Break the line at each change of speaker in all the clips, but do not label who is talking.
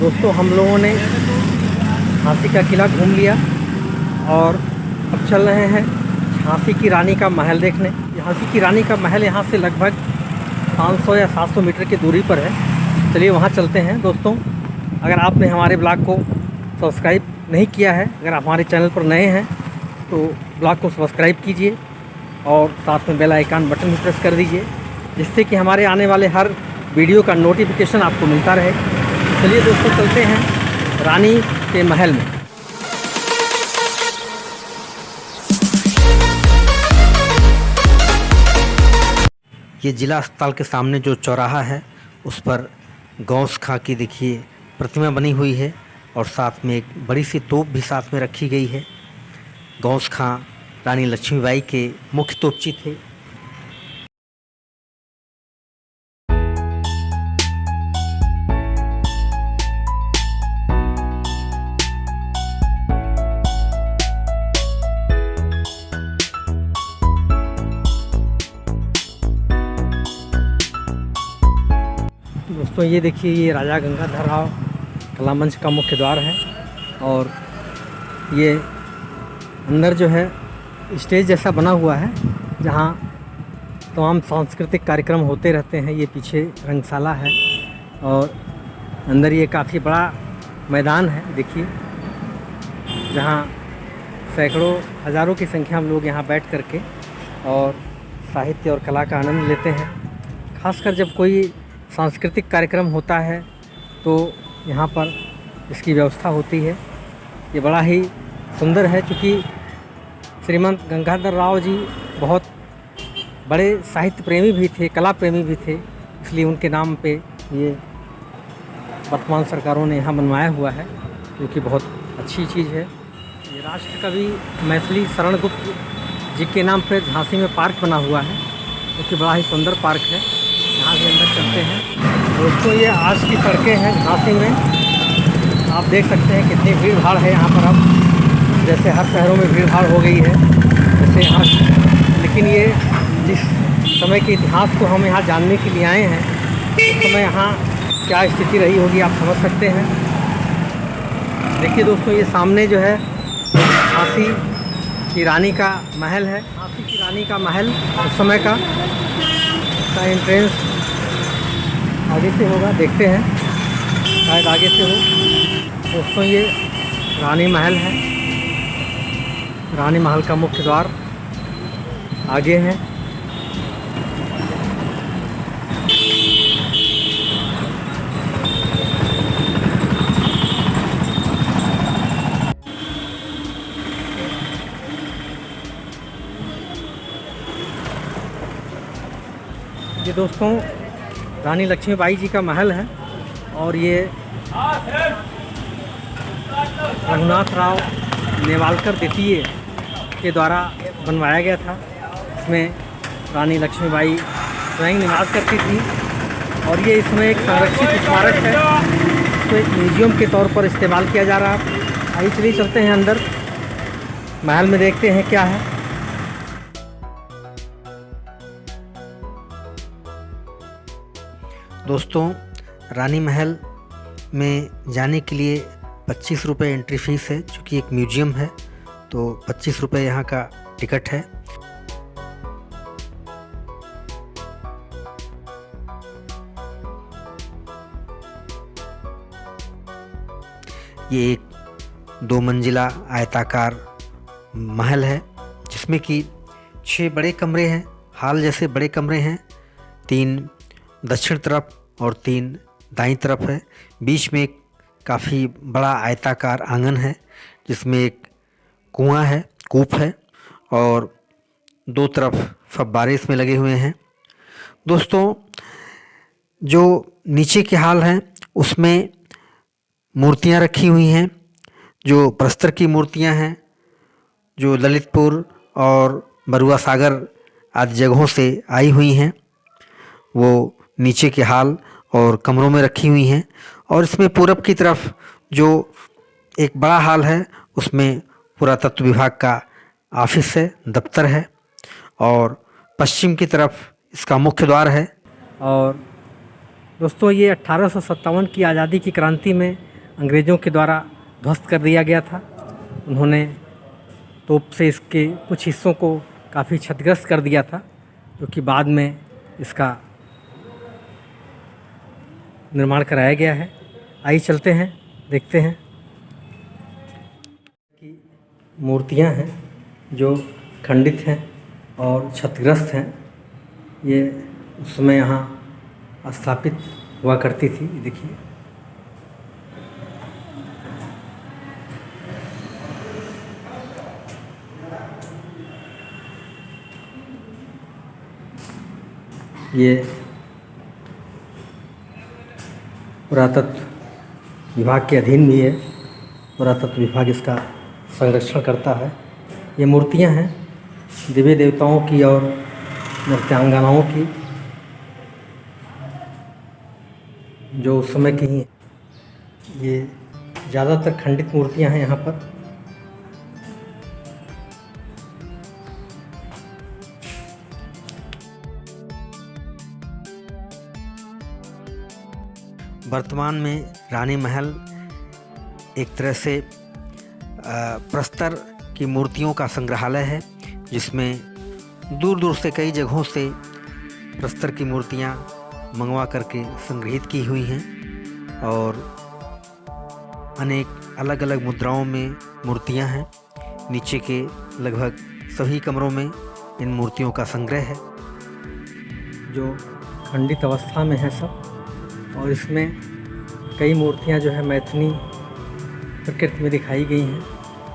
दोस्तों हम लोगों ने झांसी का किला घूम लिया और अब चल रहे हैं झांसी की रानी का महल देखने। झांसी की रानी का महल यहाँ से लगभग 500 या 700 मीटर की दूरी पर है। चलिए वहाँ चलते हैं। दोस्तों अगर आपने हमारे ब्लॉग को सब्सक्राइब नहीं किया है, अगर आप हमारे चैनल पर नए हैं तो ब्लॉग को सब्सक्राइब कीजिए और साथ में बेल आइकन बटन भी प्रेस कर दीजिए, जिससे कि हमारे आने वाले हर वीडियो का नोटिफिकेशन आपको मिलता रहे। चलिए दोस्तों चलते हैं रानी के महल में। ये जिला अस्पताल के सामने जो चौराहा है उस पर गौस खां की देखिए प्रतिमा बनी हुई है और साथ में एक बड़ी सी तोप भी साथ में रखी गई है। गौस खां रानी लक्ष्मीबाई के मुख्य तोपची थे। दोस्तों ये देखिए, ये राजा गंगाधर राव कला मंच का मुख्य द्वार है और ये अंदर जो है स्टेज जैसा बना हुआ है जहाँ तमाम सांस्कृतिक कार्यक्रम होते रहते हैं। ये पीछे रंगशाला है और अंदर ये काफ़ी बड़ा मैदान है देखिए, जहाँ सैकड़ों हज़ारों की संख्या में लोग यहाँ बैठ करके और साहित्य और कला का आनंद लेते हैं। खासकर जब कोई सांस्कृतिक कार्यक्रम होता है तो यहाँ पर इसकी व्यवस्था होती है। ये बड़ा ही सुंदर है, क्योंकि श्रीमंत गंगाधर राव जी बहुत बड़े साहित्य प्रेमी भी थे, कला प्रेमी भी थे, इसलिए उनके नाम पे ये वर्तमान सरकारों ने यहाँ बनवाया हुआ है, जो कि बहुत अच्छी चीज़ है। ये राष्ट्रकवि मैथिली शरण गुप्त जी के नाम पे झांसी में पार्क बना हुआ है, जो कि बड़ा ही सुंदर पार्क है। यहाँ से अंदर चलते हैं। दोस्तों ये आज की सड़कें हैं झांसी में, आप देख सकते हैं कितनी भीड़ भाड़ है यहाँ पर। अब जैसे हर शहरों में भीड़ भाड़ हो गई है जैसे यहाँ, लेकिन ये जिस समय के इतिहास को हम यहाँ जानने के लिए आए हैं, उस समय यहाँ क्या स्थिति रही होगी आप समझ सकते हैं। देखिए दोस्तों ये सामने जो है झांसी की रानी का महल है। झांसी की रानी का महल उस समय का एंट्रेंस आगे से होगा, देखते हैं शायद आगे से हो। दोस्तों ये रानी महल है, रानी महल का मुख्य द्वार आगे है। ये दोस्तों रानी लक्ष्मीबाई जी का महल है और ये रघुनाथ राव नेवालकर द्वितीय के द्वारा बनवाया गया था। इसमें रानी लक्ष्मीबाई स्वयं निवास करती थी और ये इसमें एक संरक्षित स्मारक है, तो एक म्यूजियम के तौर पर इस्तेमाल किया जा रहा है। आइए चलिए चलते हैं अंदर महल में, देखते हैं क्या है। दोस्तों रानी महल में जाने के लिए 25 रुपये एंट्री फ़ीस है, चूँकि एक म्यूजियम है तो 25 रुपये यहाँ का टिकट है। ये एक 2 मंजिला आयताकार महल है, जिसमें कि 6 बड़े कमरे हैं, हॉल जैसे बड़े कमरे हैं। 3 दक्षिण तरफ और 3 दाईं तरफ है। बीच में एक काफ़ी बड़ा आयताकार आंगन है, जिसमें एक कुआं है, कूप है और 2 तरफ फव्वारे इसमें लगे हुए हैं। दोस्तों जो नीचे के हॉल हैं उसमें मूर्तियां रखी हुई हैं, जो प्रस्तर की मूर्तियां हैं, जो ललितपुर और बरुआ सागर आदि जगहों से आई हुई हैं, वो नीचे के हॉल और कमरों में रखी हुई हैं। और इसमें पूरब की तरफ जो एक बड़ा हॉल है उसमें पुरातत्व विभाग का ऑफिस है, दफ्तर है, और पश्चिम की तरफ इसका मुख्य द्वार है। और दोस्तों ये 1857 की आज़ादी की क्रांति में अंग्रेज़ों के द्वारा ध्वस्त कर दिया गया था। उन्होंने तोप से इसके कुछ हिस्सों को काफ़ी क्षतिग्रस्त कर दिया था, जो कि बाद में इसका निर्माण कराया गया है। आइए चलते हैं, देखते हैं कि मूर्तियां हैं जो खंडित हैं और क्षतिग्रस्त हैं। ये उस समय यहाँ स्थापित हुआ करती थी। देखिए, ये पुरातत्व विभाग के अधीन भी है। पुरातत्व विभाग इसका संरक्षण करता है। ये मूर्तियां हैं देवी देवताओं की और नृत्यांगनाओं की, जो उस समय की ही। ये ज़्यादातर खंडित मूर्तियां हैं यहाँ पर। वर्तमान में रानी महल एक तरह से प्रस्तर की मूर्तियों का संग्रहालय है, जिसमें दूर दूर से कई जगहों से प्रस्तर की मूर्तियां मंगवा करके संग्रहित की हुई हैं और अनेक अलग अलग मुद्राओं में मूर्तियां हैं। नीचे के लगभग सभी कमरों में इन मूर्तियों का संग्रह है, जो खंडित अवस्था में है सब। और इसमें कई मूर्तियां जो है मैथिली प्रकृति में दिखाई गई हैं।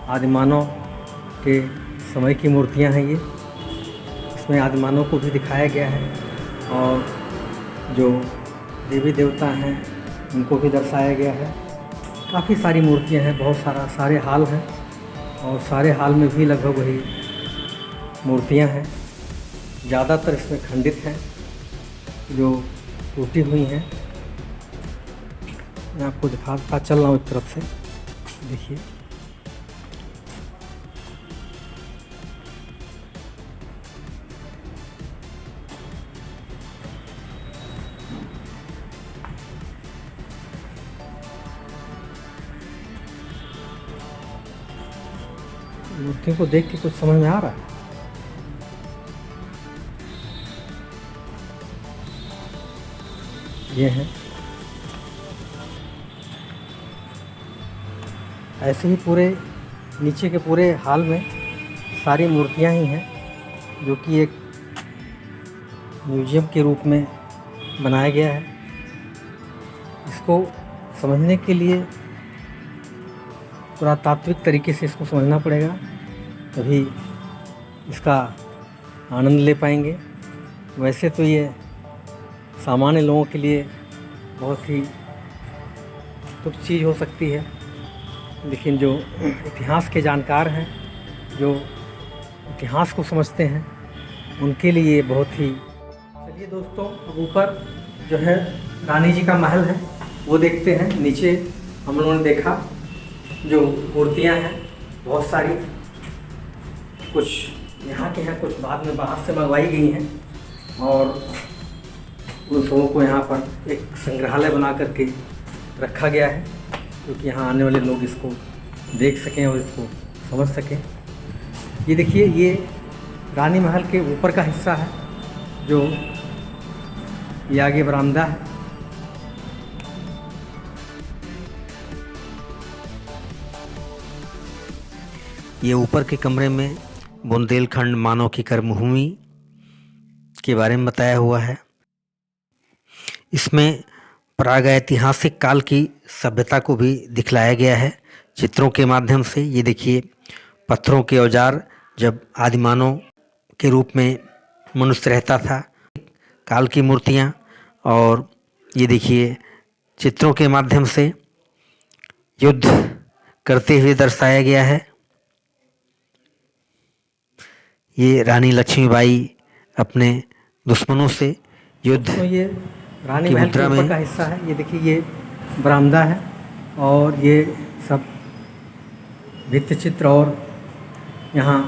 आदिमानव के समय की मूर्तियां हैं ये। इसमें आदिमानव को भी दिखाया गया है और जो देवी देवता हैं उनको भी दर्शाया गया है। काफ़ी सारी मूर्तियां हैं, बहुत सारे हाल हैं और सारे हाल में भी लगभग वही मूर्तियां हैं। ज़्यादातर इसमें खंडित हैं, जो टूटी हुई हैं। मैं आपको दिखाता चल रहा हूँ एक तरफ से। देखिए, मूर्तियों को देख के कुछ समझ में आ रहा है। ये है, ऐसे ही पूरे नीचे के पूरे हाल में सारी मूर्तियां ही हैं, जो कि एक म्यूजियम के रूप में बनाया गया है। इसको समझने के लिए पुरातात्विक तरीके से इसको समझना पड़ेगा, तभी इसका आनंद ले पाएंगे। वैसे तो ये सामान्य लोगों के लिए बहुत ही तुच्छ चीज़ हो सकती है, लेकिन जो इतिहास के जानकार हैं, जो इतिहास को समझते हैं, उनके लिए बहुत ही। चलिए दोस्तों, अब ऊपर जो है रानी जी का महल है वो देखते हैं। नीचे हम लोगों ने देखा जो मूर्तियां हैं बहुत सारी, कुछ यहाँ के हैं, कुछ बाद में बाहर से मंगवाई गई हैं और उन सबों को यहाँ पर एक संग्रहालय बना करके रखा गया है, क्योंकि यहाँ आने वाले लोग इसको देख सकें और इसको समझ सकें। ये देखिए, ये रानी महल के ऊपर का हिस्सा है, जो ये आगे बरामदा है। ये ऊपर के कमरे में बुंदेलखंड मानव की कर्मभूमि के बारे में बताया हुआ है। इसमें प्रागैतिहासिक काल की सभ्यता को भी दिखलाया गया है चित्रों के माध्यम से। ये देखिए, पत्थरों के औजार जब आदिमानव के रूप में मनुष्य रहता था, काल की मूर्तियाँ, और ये देखिए चित्रों के माध्यम से युद्ध करते हुए दर्शाया गया है। ये रानी लक्ष्मीबाई अपने दुश्मनों से युद्ध
तो ये रानी महल के ऊपर का हिस्सा है। ये देखिए, ये बरामदा है और ये सब भित्ति चित्र और यहाँ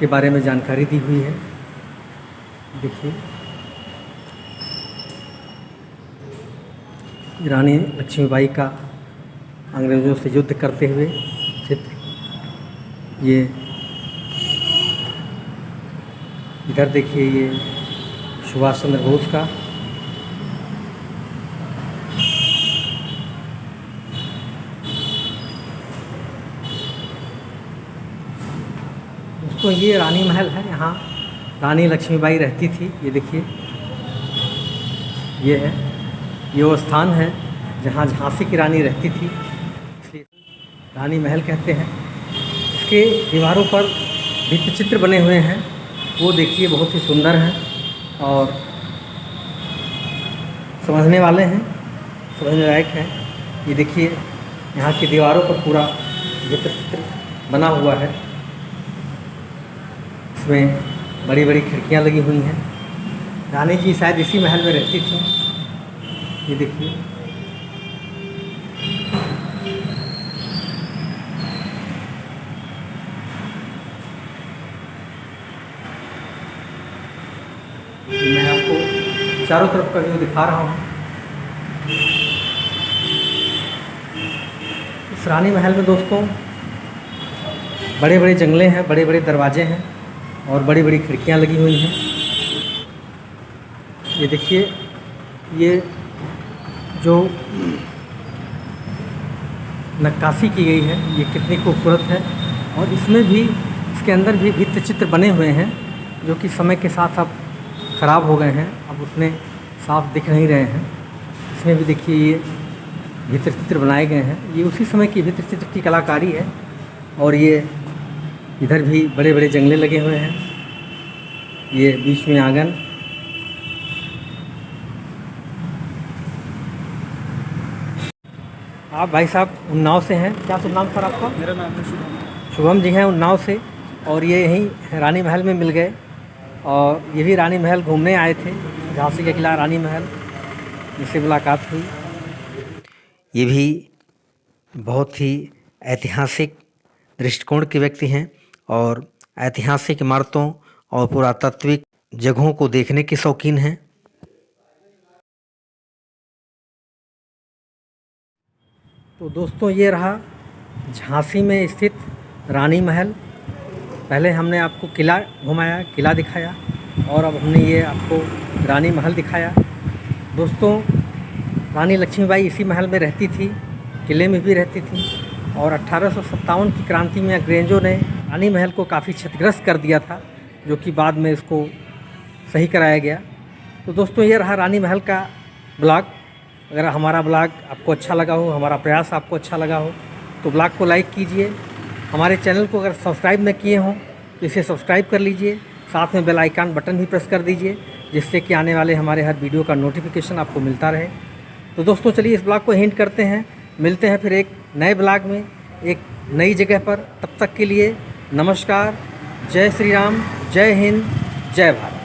के बारे में जानकारी दी हुई है। देखिए, रानी लक्ष्मीबाई का अंग्रेज़ों से युद्ध करते हुए चित्र। ये इधर देखिए, ये सुभाष चंद्र बोस का। दोस्तों ये रानी महल है, यहाँ रानी लक्ष्मीबाई रहती थी। ये देखिए, ये है, ये वो स्थान है जहाँ झांसी की रानी रहती थी, इसलिए रानी महल कहते हैं। इसके दीवारों पर भित्ति चित्र बने हुए हैं, वो देखिए बहुत ही सुंदर हैं और समझने वाले हैं, समझने लायक हैं। ये देखिए, यहाँ की दीवारों पर पूरा भित्ति चित्र बना हुआ है, इसमें बड़ी बड़ी खिड़कियाँ लगी हुई हैं। रानी जी शायद इसी महल में रहती थी। ये देखिए, मैं आपको चारों तरफ का व्यू दिखा रहा हूँ। इस रानी महल में दोस्तों बड़े बड़े जंगले हैं, बड़े बड़े दरवाजे हैं और बड़ी बड़ी खिड़कियाँ लगी हुई हैं। ये देखिए, ये जो नक्काशी की गई है ये कितनी खूबसूरत है, और इसमें भी, इसके अंदर भी भित्ति चित्र बने हुए हैं जो कि समय के साथ अब ख़राब हो गए हैं, अब उतने साफ दिख नहीं रहे हैं। इसमें भी देखिए, ये भित्ति चित्र बनाए गए हैं, ये उसी समय की भित्ति चित्र की कलाकारी है। और ये इधर भी बड़े बड़े जंगले लगे हुए हैं, ये बीच में आंगन। आप भाई साहब उन्नाव से हैं, क्या शुभ नाम सर आपका?
मेरा नाम है शुभम।
शुभम जी हैं उन्नाव से, और ये यहीं रानी महल में मिल गए, और ये भी रानी महल घूमने आए थे, झांसी का किला, रानी महल, जिससे मुलाकात हुई। ये भी बहुत ही ऐतिहासिक दृष्टिकोण के व्यक्ति हैं और ऐतिहासिक इमारतों और पुरातात्विक जगहों को देखने के शौकीन हैं। तो दोस्तों ये रहा झांसी में स्थित रानी महल। पहले हमने आपको किला घुमाया, किला दिखाया, और अब हमने ये आपको रानी महल दिखाया। दोस्तों रानी लक्ष्मीबाई इसी महल में रहती थी, किले में भी रहती थी, और 1857 की क्रांति में अंग्रेज़ों ने रानी महल को काफ़ी क्षतिग्रस्त कर दिया था, जो कि बाद में इसको सही कराया गया। तो दोस्तों ये रहा रानी महल का ब्लॉग। अगर हमारा ब्लॉग आपको अच्छा लगा हो, हमारा प्रयास आपको अच्छा लगा हो, तो ब्लॉग को लाइक कीजिए। हमारे चैनल को अगर सब्सक्राइब न किए हों तो इसे सब्सक्राइब कर लीजिए, साथ में बेल आइकन बटन भी प्रेस कर दीजिए, जिससे कि आने वाले हमारे हर वीडियो का नोटिफिकेशन आपको मिलता रहे। तो दोस्तों चलिए इस ब्लॉग को एंड करते हैं, मिलते हैं फिर एक नए ब्लॉग में, एक नई जगह पर। तब तक के लिए नमस्कार, जय श्री राम, जय हिंद, जय भारत।